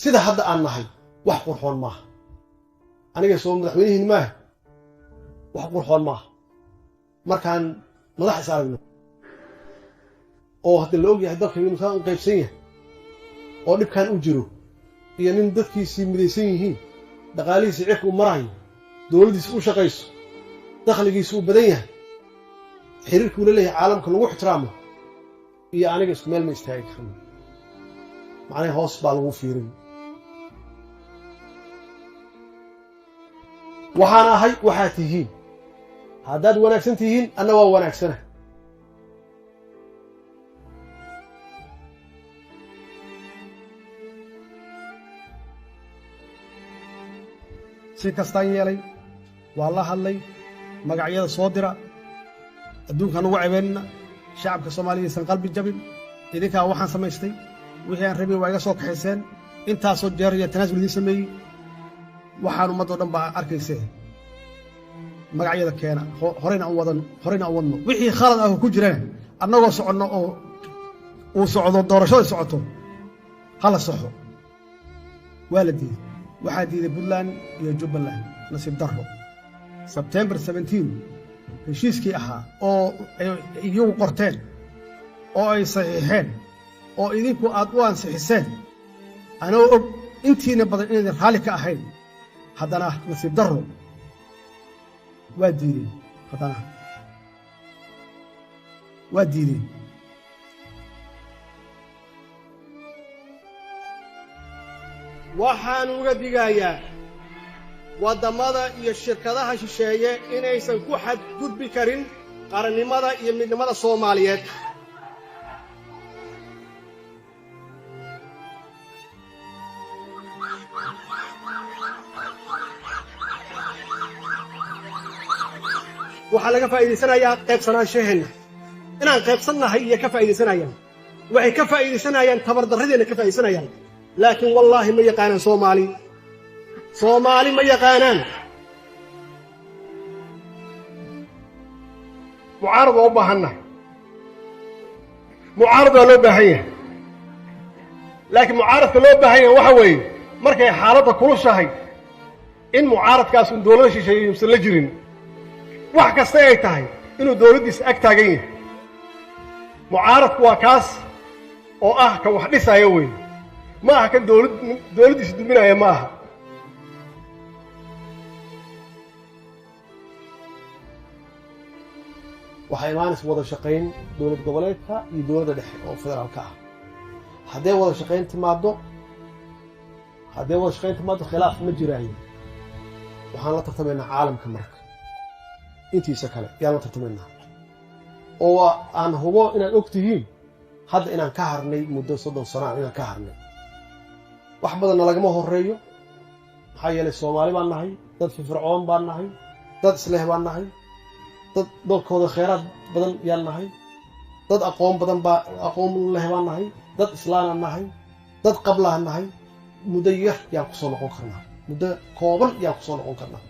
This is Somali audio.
sida hadda aan nahay wax qurxoon maaha aniga soo madaxweynihiin maaha wax qurxoon maaha markaan madax is aragno oo hadda la og yahay dalka inuu ka qaybsan yahay oo dhibkan u jiro iyo nin dadkiisii midaysan yihiin dhaqaalihiisa cirka u marayo dawladdiisa u shaqayso dakhligiisa u badan yahay xiriirka uu leeyahay caalamka lagu ixtiraamo iyo aniga isku meel ma istaagi karno macnaheedu hoos baa lagu fiirin waxaan ahay waxaad tihiin haddaad wanaagsan tihiin anna waa wanaagsana si kastaan yeelay waa la hadlay magacyada soo dira adduunkaan ugu cebeynina shacabka Soomaaliyeed aysan qalbi jabin idinkaa waxaan samaystay wixii aan rabay waa iga soo kaxayseen intaasoo jeer iyo tanaasul idin sameeyey waxaan ummadoo dhan baa arkaysay magacyada keena horeyna aan wadno wixii khalad ah ku jiraan annagoo soconno oo uu socdo doorashada socoto hala saxo waa la diiday waxaa diiday Puntland iyo Jubbaland nasiib darro September 17 heshiiskii ahaa oo iyagu qorteen oo ay saxiixeen oo idinku aad u ansixiseen anoo og intiina badan inay raali ka ahayn haddana nasiib darro waa diideen haddana waa diideen waxaan uga digayaa waddamada iyo shirkadaha shisheeye inaysan ku xadgudbi karin qarannimada iyo midnimada Soomaaliyeed waxaa laga faa'iideysanayaa qaybsanaanshaheena inaan qaybsannahay iyo ka faa'iideysanayaan waxay ka faa'iideysanayaan tabardarradeena ka faa'iideysanayaan laakiin wallaahi ma yaqaanaan Soomaali ma yaqaanaan mucaarad waa u baahannahay mucaarad waa loo baahan yahay laakiin mucaaradka loo baahan yahay waxa weeye markay xaaladda kulushahay in mucaaradkaas uu dawladda shisheeye uusan la jirin wax kasta ay tahay inuu dawladdiisa ag taagan yahay mucaaradku waa kaas oo ah ka wax dhisaya weeye ma aha kan dawladdiisa duminaya ma aha waxay imaanaysa wada shaqayn dawlad goboleedka iyo dawladda dhexe oo federaalka ah haddee wada shaqayn timaado khilaaf ma jiraayo waxaan la tartamaynaa caalamka marka intiisa kale yaan la tartamaynaa oo aan hubo inaad og tihiin hadda inaan ka harnay muddo 30 sano inaan ka harnay wax badanna lagama horeeyo maxaa yeelay Soomaali baan nahay dad firfircoon baan nahay dad isleh baan nahay dad dalkooda kheyraad badan yaan nahay dad aqoon badan baa aqoon leh baan nahay dad islaam nahay dad qablaha nahay muddo yar yaan ku soo noqon karnaa muddo kooban yaan ku soo noqon karnaa